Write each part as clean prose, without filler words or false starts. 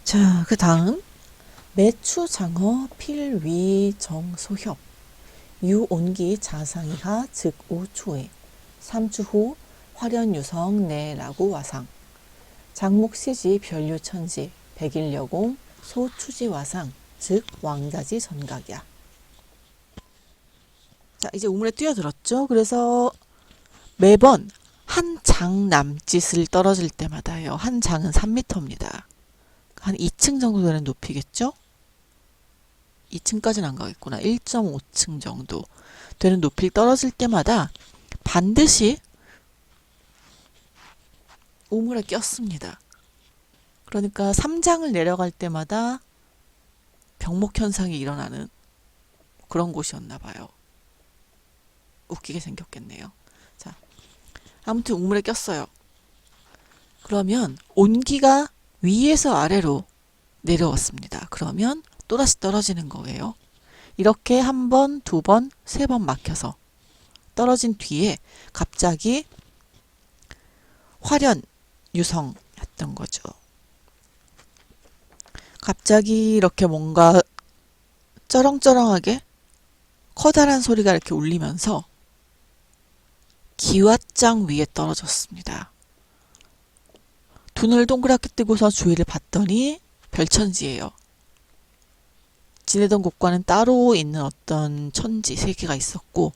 자, 그 다음 매추장어 필위정소협 유온기 자상이하 즉 우초에 3주 후 화련유성내라고 와상 장목시지 별유천지 백일여공 소추지와상 즉 왕자지 전각이야. 자, 이제 우물에 뛰어들었죠. 그래서 매번 한 장 남짓을 떨어질 때마다요. 한 장은 3m입니다. 한 2층 정도 되는 높이겠죠? 2층까지는 안 가겠구나. 1.5층 정도 되는 높이를 떨어질 때마다 반드시 우물에 꼈습니다. 그러니까 3장을 내려갈 때마다 병목 현상이 일어나는 그런 곳이었나 봐요. 웃기게 생겼겠네요. 자, 아무튼 우물에 꼈어요. 그러면 온기가 위에서 아래로 내려왔습니다. 그러면 또다시 떨어지는 거예요. 이렇게 한 번, 두 번, 세 번 막혀서 떨어진 뒤에 갑자기 화련 유성했던 거죠. 갑자기 이렇게 뭔가 쩌렁쩌렁하게 커다란 소리가 이렇게 울리면서 기왓장 위에 떨어졌습니다. 눈을 동그랗게 뜨고서 주위를 봤더니 별천지예요. 지내던 곳과는 따로 있는 어떤 천지 세계가 있었고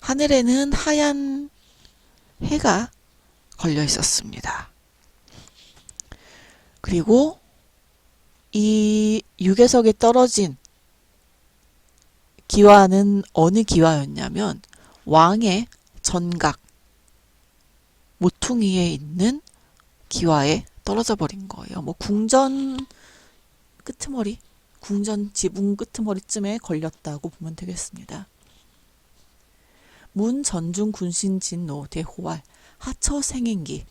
하늘에는 하얀 해가 걸려 있었습니다. 그리고 이 유괴석에 떨어진 기와는 어느 기와였냐면 왕의 전각 모퉁이에 있는 기와에 떨어져 버린 거예요. 뭐 궁전 끄트머리, 궁전 지붕 끄트머리쯤에 걸렸다고 보면 되겠습니다. 문 전중 군신 진노 대호활 하처 생행기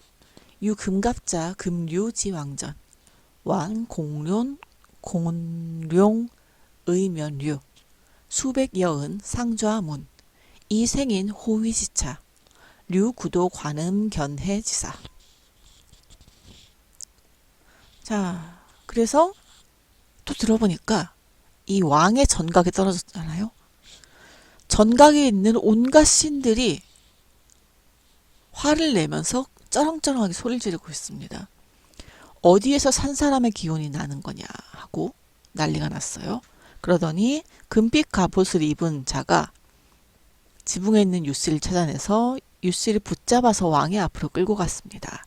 유 금갑자 금류지왕전 왕 공룡 공룡 의면류 수백 여은 상좌문 이생인 호위지차 류구도 관음 견해지사. 자, 그래서 또 들어보니까 이 왕의 전각에 떨어졌잖아요. 전각에 있는 온갖 신들이 화를 내면서 쩌렁쩌렁하게 소리를 지르고 있습니다. 어디에서 산 사람의 기운이 나는 거냐 하고 난리가 났어요. 그러더니 금빛 갑옷을 입은 자가 지붕에 있는 유씨를 찾아내서 유씨를 붙잡아서 왕의 앞으로 끌고 갔습니다.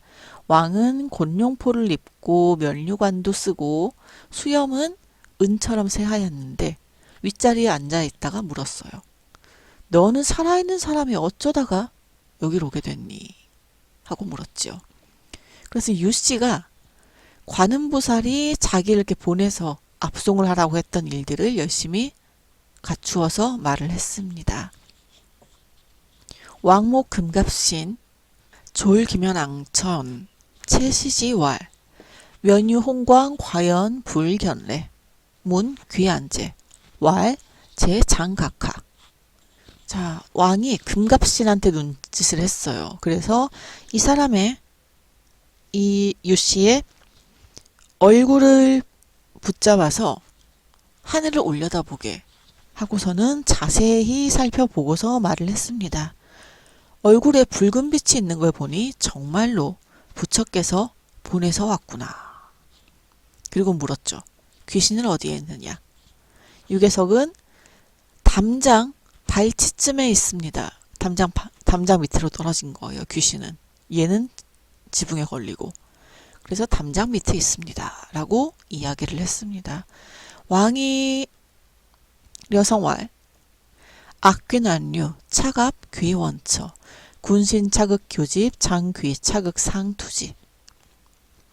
왕은 곤룡포를 입고 면류관도 쓰고 수염은 은처럼 새하얗는데 윗자리에 앉아있다가 물었어요. 너는 살아있는 사람이 어쩌다가 여기로 오게 됐니? 하고 물었죠. 그래서 유씨가 관음보살이 자기를 이렇게 보내서 압송을 하라고 했던 일들을 열심히 갖추어서 말을 했습니다. 왕목 금갑신 졸기면앙천 채시지왈 면유홍광 과연 불견례 문 귀안제 왈 제장각하. 자, 왕이 금갑신한테 눈짓을 했어요. 그래서 이 사람의 이 유씨의 얼굴을 붙잡아서 하늘을 올려다보게 하고서는 자세히 살펴보고서 말을 했습니다. 얼굴에 붉은 빛이 있는 걸 보니 정말로 부처께서 보내서 왔구나. 그리고 물었죠. 귀신은 어디에 있느냐? 유괴석은 담장 발치쯤에 있습니다. 담장 밑으로 떨어진 거예요. 귀신은. 얘는 지붕에 걸리고. 그래서 담장 밑에 있습니다. 라고 이야기를 했습니다. 왕이 려성왈 악귀난류 차갑 귀원처 군신 차극 교집 장귀 차극 상투지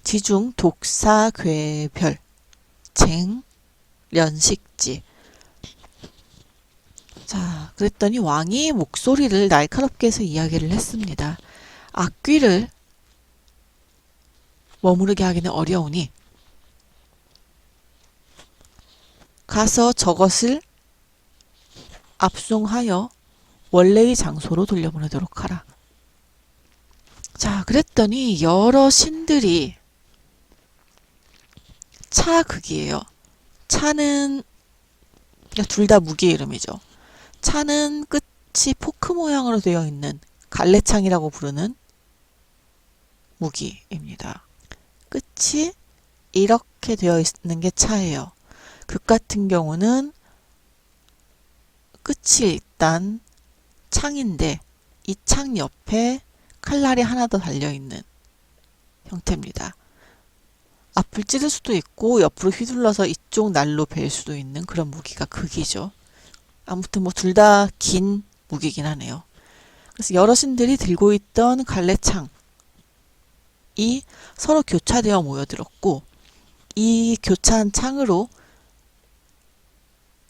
지중 독사 괴별 쟁 련식지. 자, 그랬더니 왕이 목소리를 날카롭게 해서 이야기를 했습니다. 악귀를 머무르게 하기는 어려우니 가서 저것을 압송하여 원래의 장소로 돌려보내도록 하라. 자, 그랬더니 여러 신들이 차극이에요. 차는 둘 다 무기의 이름이죠. 차는 끝이 포크 모양으로 되어 있는 갈래창이라고 부르는 무기입니다. 끝이 이렇게 되어 있는 게 차예요. 극 같은 경우는 끝이 일단 창인데 이 창 옆에 칼날이 하나 더 달려있는 형태입니다. 앞을 찌를 수도 있고 옆으로 휘둘러서 이쪽 날로 벨 수도 있는 그런 무기가 극이죠. 아무튼 뭐 둘 다 긴 무기긴 하네요. 그래서 여러신들이 들고 있던 갈래창이 서로 교차되어 모여들었고 이 교차한 창으로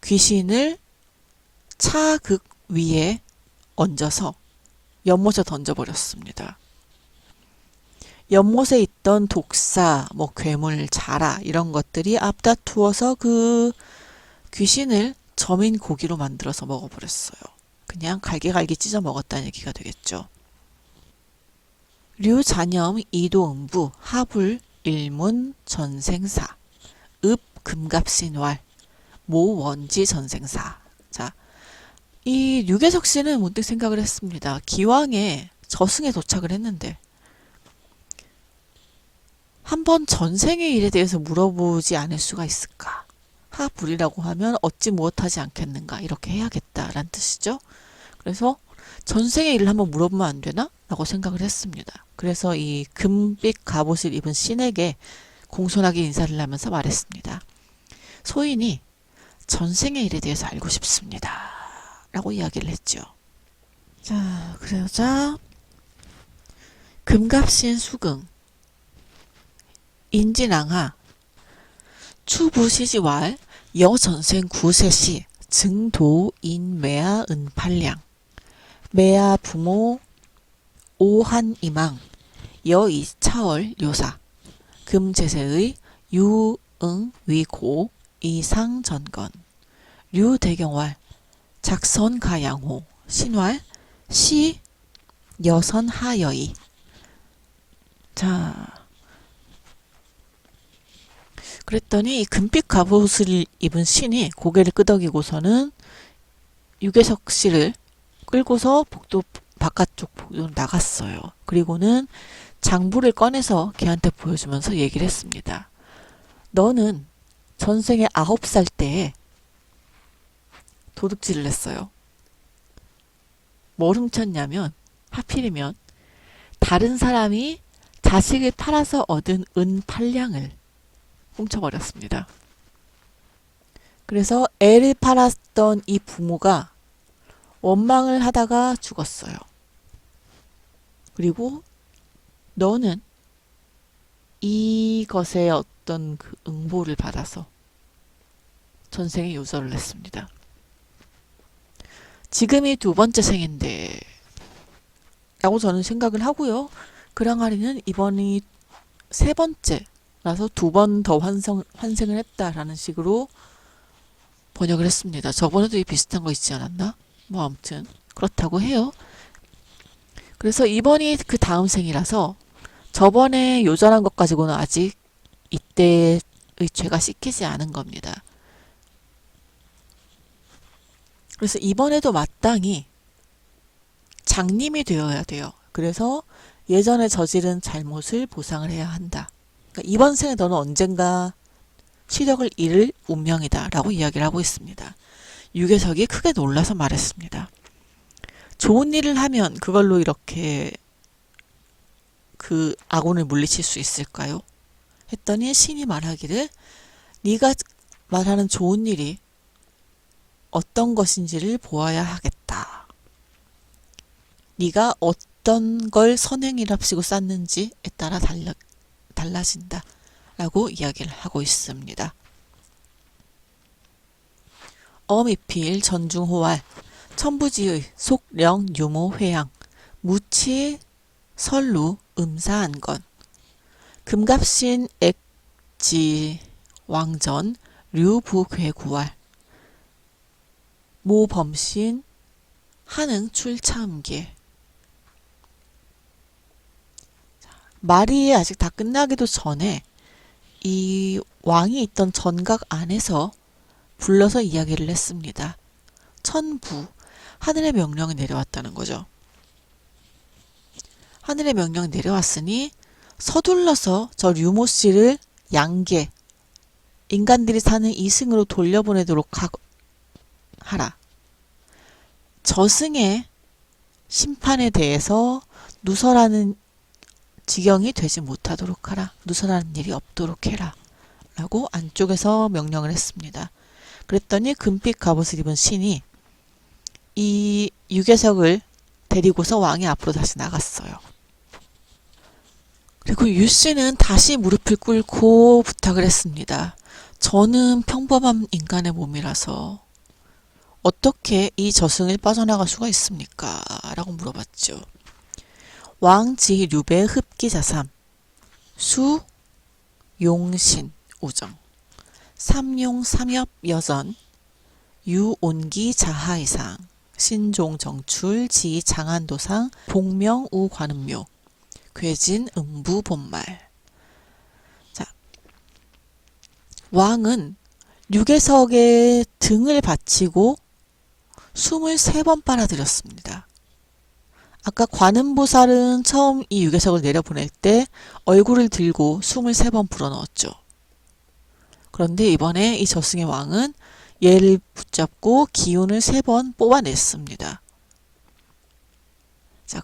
귀신을 차극 위에 얹어서 연못에 던져버렸습니다. 연못에 있던 독사, 뭐 괴물, 자라 이런 것들이 앞다투어서 그 귀신을 점인 고기로 만들어서 먹어버렸어요. 그냥 갈기갈기 찢어 먹었다는 얘기가 되겠죠. 류잔염 이도응부 하불 일문 전생사 읍 금갑신왈 모원지 전생사. 자, 이 류계석 씨는 문득 생각을 했습니다. 기왕에 저승에 도착을 했는데 한번 전생의 일에 대해서 물어보지 않을 수가 있을까? 하불이라고 하면 어찌 무엇하지 않겠는가? 이렇게 해야겠다라는 뜻이죠. 그래서 전생의 일을 한번 물어보면 안 되나? 라고 생각을 했습니다. 그래서 이 금빛 갑옷을 입은 신에게 공손하게 인사를 하면서 말했습니다. 소인이 전생의 일에 대해서 알고 싶습니다. 라고 이야기를 했죠. 자, 그러자 금갑신 수긍 인진왕하 추부시지왈 여전생 구세시 증도인매아 은팔량 매아 부모 오한이망 여이차월 요사 금제세의 유응위고 이상전건 류대경왈 작선가양호 신왈 시 여선하여이. 자, 그랬더니 이 금빛 갑옷을 입은 신이 고개를 끄덕이고서는 유계석 씨를 끌고서 복도 바깥쪽 복도로 나갔어요. 그리고는 장부를 꺼내서 걔한테 보여주면서 얘기를 했습니다. 너는 전생에 9살 때에 도둑질을 했어요. 뭘 훔쳤냐면 하필이면 다른 사람이 자식을 팔아서 얻은 은 8량을 훔쳐버렸습니다. 그래서 애를 팔았던 이 부모가 원망을 하다가 죽었어요. 그리고 너는 이것의 어떤 그 응보를 받아서 전생에 요절을 했습니다. 지금이 두 번째 생인데 라고 저는 생각을 하고요. 그 항아리는 이번이 세 번째라서 두 번 더 환생을 했다라는 식으로 번역을 했습니다. 저번에도 이 비슷한 거 있지 않았나? 뭐 아무튼 그렇다고 해요. 그래서 이번이 그 다음 생이라서 저번에 요절한 것 가지고는 아직 이때의 죄가 씻기지 않은 겁니다. 그래서 이번에도 마땅히 장님이 되어야 돼요. 그래서 예전에 저지른 잘못을 보상을 해야 한다. 그러니까 이번 생에 너는 언젠가 시력을 잃을 운명이다 라고 이야기를 하고 있습니다. 유계석이 크게 놀라서 말했습니다. 좋은 일을 하면 그걸로 이렇게 그 악운을 물리칠 수 있을까요? 했더니 신이 말하기를 네가 말하는 좋은 일이 어떤 것인지를 보아야 하겠다. 네가 어떤 걸 선행이랍시고 쌓는지에 따라 달라진다. 라고 이야기를 하고 있습니다. 어미필 전중호활 천부지의 속령 유모 회양 무치 설루 음사안건 금갑신 액지 왕전 류부괴구활 모범신 한응 출참계. 말이 아직 다 끝나기도 전에 이 왕이 있던 전각 안에서 불러서 이야기를 했습니다. 천부, 하늘의 명령이 내려왔다는 거죠. 하늘의 명령이 내려왔으니 서둘러서 저 류모 씨를 양계, 인간들이 사는 이승으로 돌려보내도록 하라. 저승의 심판에 대해서 누설하는 지경이 되지 못하도록 하라. 누설하는 일이 없도록 해라. 라고 안쪽에서 명령을 했습니다. 그랬더니 금빛 갑옷을 입은 신이 이 유괴석을 데리고서 왕의 앞으로 다시 나갔어요. 그리고 유 씨는 다시 무릎을 꿇고 부탁을 했습니다. 저는 평범한 인간의 몸이라서 어떻게 이 저승을 빠져나갈 수가 있습니까? 라고 물어봤죠. 왕지 류배 흡기자삼 수 용신 오정 삼용 삼엽 여전 유온기 자하이상 신종 정출 지 장안도상 복명 우 관음묘 괴진 음부 본말. 자, 왕은 유괴석에 등을 받치고 숨을 3번 빨아들였습니다. 아까 관음보살은 처음 이 유괴석을 내려보낼 때 얼굴을 들고 숨을 3번 불어넣었죠. 그런데 이번에 이 저승의 왕은 얘를 붙잡고 기운을 3번 뽑아냈습니다. 자,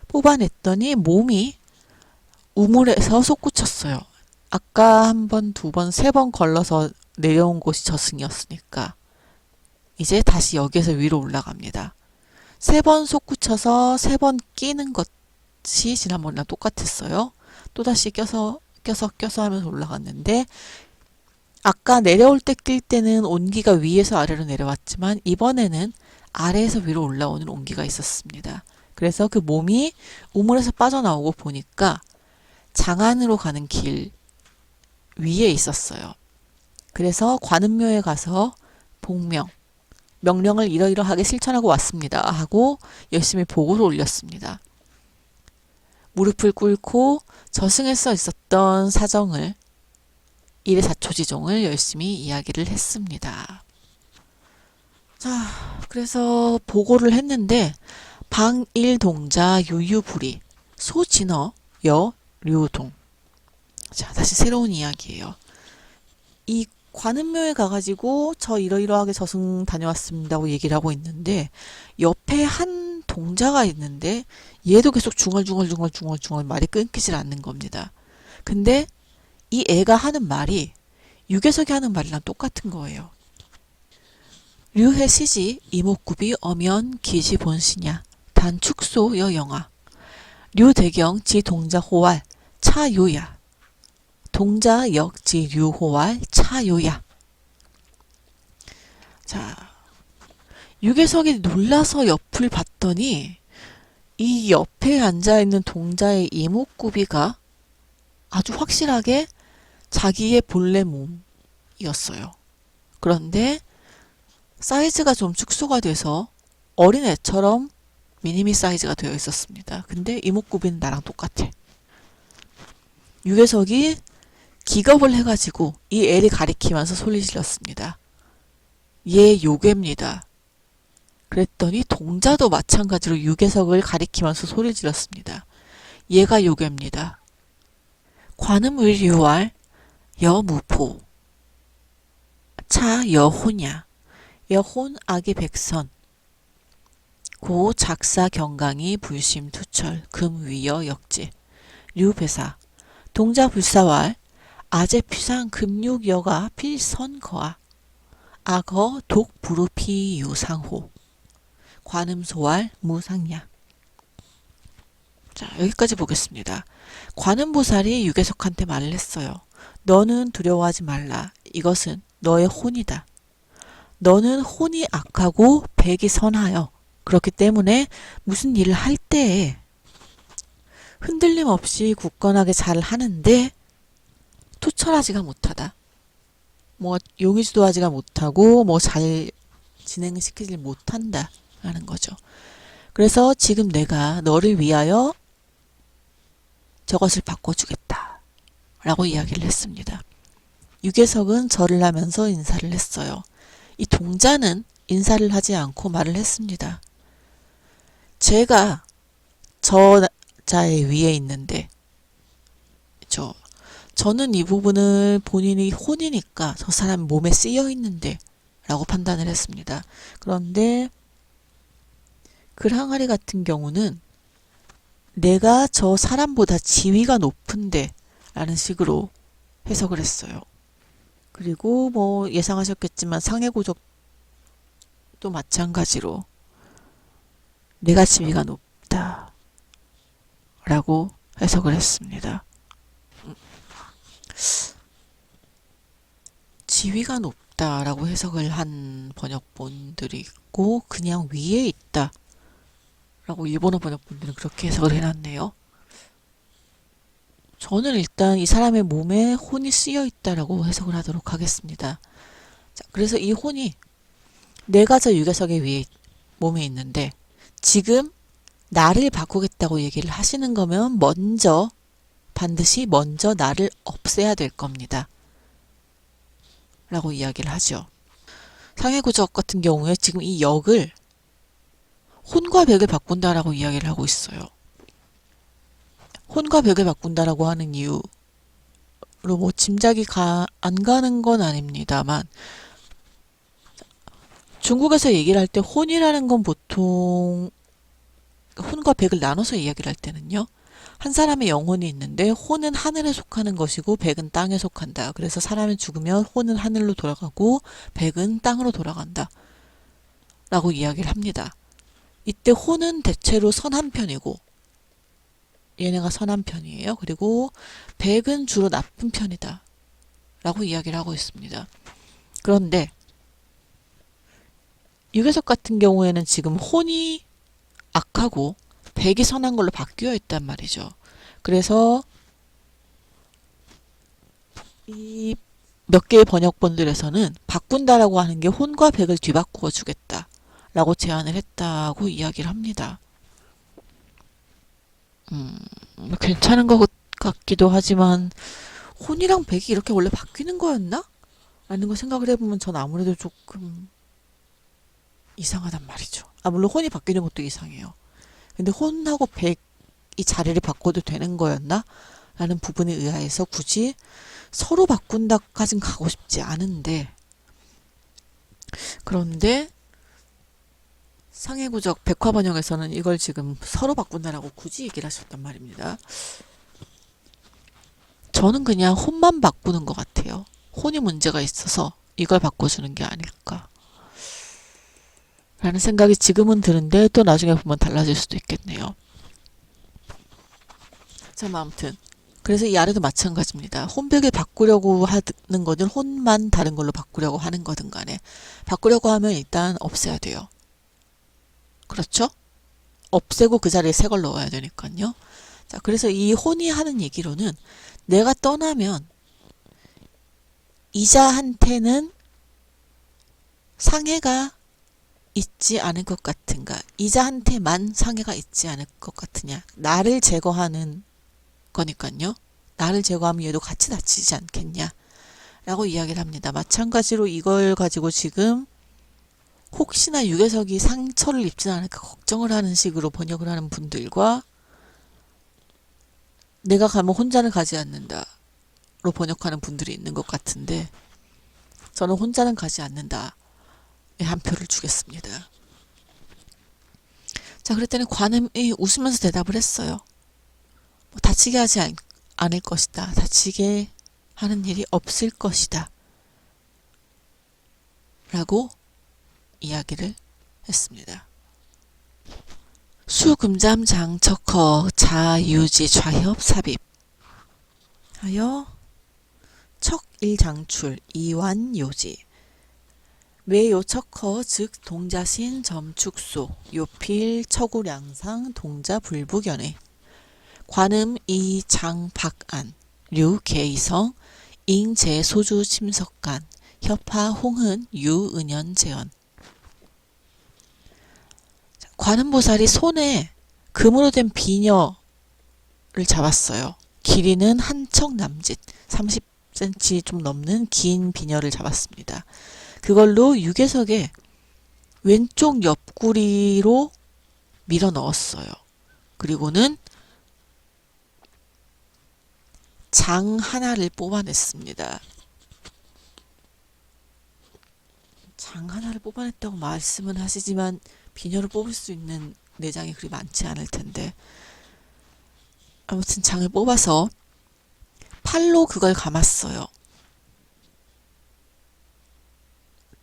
뽑아냈더니 몸이 우물에서 솟구쳤어요. 아까 1번, 2번, 3번 걸러서 내려온 곳이 저승이었으니까 이제 다시 여기에서 위로 올라갑니다. 3번 솟구쳐서 3번 끼는 것이 지난번이랑 똑같았어요. 또다시 껴서 하면서 올라갔는데 아까 내려올 때 낄 때는 온기가 위에서 아래로 내려왔지만 이번에는 아래에서 위로 올라오는 온기가 있었습니다. 그래서 그 몸이 우물에서 빠져나오고 보니까 장안으로 가는 길 위에 있었어요. 그래서 관음묘에 가서 명령을 이러이러하게 실천하고 왔습니다 하고 열심히 보고를 올렸습니다. 무릎을 꿇고 저승에서 있었던 사정을 일의사초지종을 열심히 이야기를 했습니다. 자, 그래서 보고를 했는데 방일동자 유유불이 소진어 여류동. 자, 다시 새로운 이야기예요. 이 관음묘에 가가지고 저 이러이러하게 저승 다녀왔습니다고 얘기를 하고 있는데 옆에 한 동자가 있는데 얘도 계속 중얼중얼 말이 끊기질 않는 겁니다. 근데 이 애가 하는 말이 유괴석이 하는 말이랑 똑같은 거예요. 류해 시지 이목구비 엄연 기시 본시냐 단축소 여영아 류대경 지 동자 호왈 차요야 동자 역 지 류호왈 차요야. 자, 유괴석이 놀라서 옆을 봤더니 이 옆에 앉아있는 동자의 이목구비가 아주 확실하게 자기의 본래 몸이었어요. 그런데 사이즈가 좀 축소가 돼서 어린애처럼 미니미 사이즈가 되어 있었습니다. 근데 이목구비는 나랑 똑같아. 유괴석이 기겁을 해가지고 이 애를 가리키면서 소리 질렀습니다. 얘 요괴입니다. 그랬더니 동자도 마찬가지로 유괴석을 가리키면서 소리 질렀습니다. 얘가 요괴입니다. 관음의류왈 여무포 차 여호냐 여혼 악의 백선 고 작사 경강이 불심 투철 금위여 역지 류배사 동자 불사왈 아제 피상 금육여가 필선거아 악어 독부루피 유상호 관음소왈 무상야. 자, 여기까지 보겠습니다. 관음보살이 유괴석한테 말을 했어요. 너는 두려워하지 말라. 이것은 너의 혼이다. 너는 혼이 악하고 백이 선하여 그렇기 때문에 무슨 일을 할 때에 흔들림 없이 굳건하게 잘 하는데 투철하지가 못하다. 뭐 용의주도하지가 못하고 뭐 잘 진행시키지 못한다 라는 거죠. 그래서 지금 내가 너를 위하여 저것을 바꿔주겠다 라고 이야기를 했습니다. 유계석은 절을 하면서 인사를 했어요. 이 동자는 인사를 하지 않고 말을 했습니다. 제가 저 자의 위에 있는데 저는 이 부분을 본인이 혼이니까 저 사람 몸에 쓰여 있는데 라고 판단을 했습니다. 그런데 글항아리 같은 경우는 내가 저 사람보다 지위가 높은데 라는 식으로 해석을 했어요. 그리고 뭐 예상하셨겠지만 상해고적도 마찬가지로 내가 지위가 높다 라고 해석을 했습니다. 지위가 높다라고 해석을 한 번역본들이 있고 그냥 위에 있다 라고 일본어 번역본들은 그렇게 해석을 해놨네요. 저는 일단 이 사람의 몸에 혼이 쓰여 있다라고 해석을 하도록 하겠습니다. 자, 그래서 이 혼이 내가 저 유계석의 위에 몸에 있는데 지금 나를 바꾸겠다고 얘기를 하시는 거면 반드시 먼저 나를 없애야 될 겁니다. 라고 이야기를 하죠. 상해구적 같은 경우에 지금 이 역을 혼과 벽을 바꾼다라고 이야기를 하고 있어요. 혼과 벽을 바꾼다라고 하는 이유로 뭐 짐작이 안 가는 건 아닙니다만 중국에서 얘기를 할 때 혼이라는 건 보통 혼과 백을 나눠서 이야기를 할 때는요. 한 사람의 영혼이 있는데 혼은 하늘에 속하는 것이고 백은 땅에 속한다. 그래서 사람이 죽으면 혼은 하늘로 돌아가고 백은 땅으로 돌아간다. 라고 이야기를 합니다. 이때 혼은 대체로 선한 편이고 얘네가 선한 편이에요. 그리고 백은 주로 나쁜 편이다. 라고 이야기를 하고 있습니다. 그런데 유계석 같은 경우에는 지금 혼이 악하고 백이 선한 걸로 바뀌어 있단 말이죠. 그래서 이 몇 개의 번역본들에서는 바꾼다라고 하는 게 혼과 백을 뒤바꾸어 주겠다 라고 제안을 했다고 이야기를 합니다. 괜찮은 것 같기도 하지만 혼이랑 백이 이렇게 원래 바뀌는 거였나? 라는 걸 생각을 해보면 전 아무래도 조금 이상하단 말이죠. 물론 혼이 바뀌는 것도 이상해요. 근데 혼하고 백이 자리를 바꿔도 되는 거였나? 라는 부분에 의해서 굳이 서로 바꾼다까진 가고 싶지 않은데 그런데 상해구적 백화번역에서는 이걸 지금 서로 바꾼다라고 굳이 얘기를 하셨단 말입니다. 저는 그냥 혼만 바꾸는 것 같아요. 혼이 문제가 있어서 이걸 바꿔주는 게 아닐까 라는 생각이 지금은 드는데 또 나중에 보면 달라질 수도 있겠네요. 자, 아무튼 그래서 이 아래도 마찬가지입니다. 혼백을 바꾸려고 하는 거든 혼만 다른 걸로 바꾸려고 하는 거든 간에 바꾸려고 하면 일단 없애야 돼요. 그렇죠? 없애고 그 자리에 새 걸 넣어야 되니까요. 자, 그래서 이 혼이 하는 얘기로는 내가 떠나면 이자한테는 상해가 있지 않을 것 같은가? 이자한테만 상해가 있지 않을 것 같으냐? 나를 제거하는 거니까요. 나를 제거하면 얘도 같이 다치지 않겠냐? 라고 이야기를 합니다. 마찬가지로 이걸 가지고 지금 혹시나 유계석이 상처를 입지 않을까 걱정을 하는 식으로 번역을 하는 분들과 내가 가면 혼자는 가지 않는다로 번역하는 분들이 있는 것 같은데 저는 혼자는 가지 않는다. 한 표를 주겠습니다. 자, 그랬더니 관음이 웃으면서 대답을 했어요. 다치게 하지 않을 것이다. 다치게 하는 일이 없을 것이다. 라고 이야기를 했습니다. 수금잠 장척허 자유지 좌협 삽입 하여 척일장출 이완요지 외요척허 즉 동자신 점축소 요필 처구량상 동자불부견의 관음 이장박안 류계이성 잉제소주 침석간 협하 홍은 유은연재현 관음보살이 손에 금으로 된 비녀를 잡았어요. 길이는 한 척 남짓 30cm 좀 넘는 긴 비녀를 잡았습니다. 그걸로 유괴석에 왼쪽 옆구리로 밀어 넣었어요. 그리고는 장 하나를 뽑아냈습니다. 장 하나를 뽑아냈다고 말씀은 하시지만 비녀를 뽑을 수 있는 내장이 그리 많지 않을 텐데, 아무튼 장을 뽑아서 팔로 그걸 감았어요.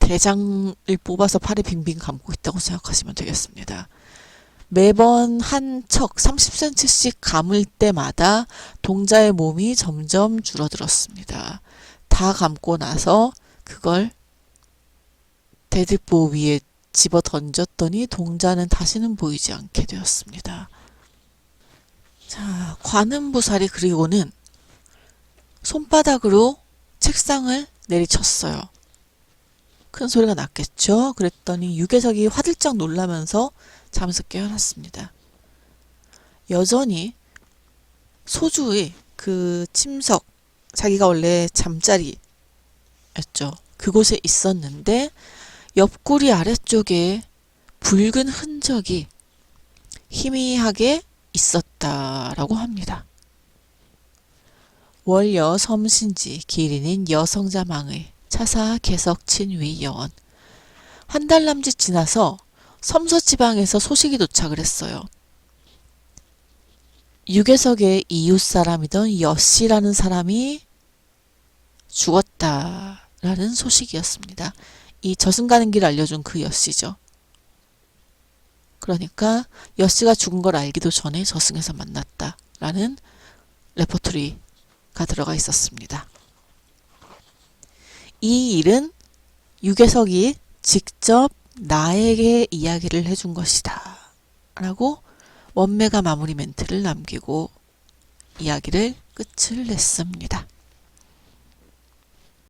대장을 뽑아서 팔에 빙빙 감고 있다고 생각하시면 되겠습니다. 매번 한 척 30cm씩 감을 때마다 동자의 몸이 점점 줄어들었습니다. 다 감고 나서 그걸 대들보 위에 집어 던졌더니 동자는 다시는 보이지 않게 되었습니다. 자, 관음보살이 그리고는 손바닥으로 책상을 내리쳤어요. 큰 소리가 났겠죠? 그랬더니 유괴석이 화들짝 놀라면서 잠에서 깨어났습니다. 여전히 소주의 그 침석, 자기가 원래 잠자리였죠. 그곳에 있었는데 옆구리 아래쪽에 붉은 흔적이 희미하게 있었다라고 합니다. 월여 섬신지 길이는 여성자망의 차사 개석 친위 여원. 한 달 남짓 지나서 섬서지방에서 소식이 도착을 했어요. 유괴석의 이웃 사람이던 여씨라는 사람이 죽었다라는 소식이었습니다. 이 저승 가는 길 알려준 그 여씨죠. 그러니까 여씨가 죽은 걸 알기도 전에 저승에서 만났다라는 레퍼토리가 들어가 있었습니다. 이 일은 유괴석이 직접 나에게 이야기를 해준 것이다 라고 원매가 마무리 멘트를 남기고 이야기를 끝을 냈습니다.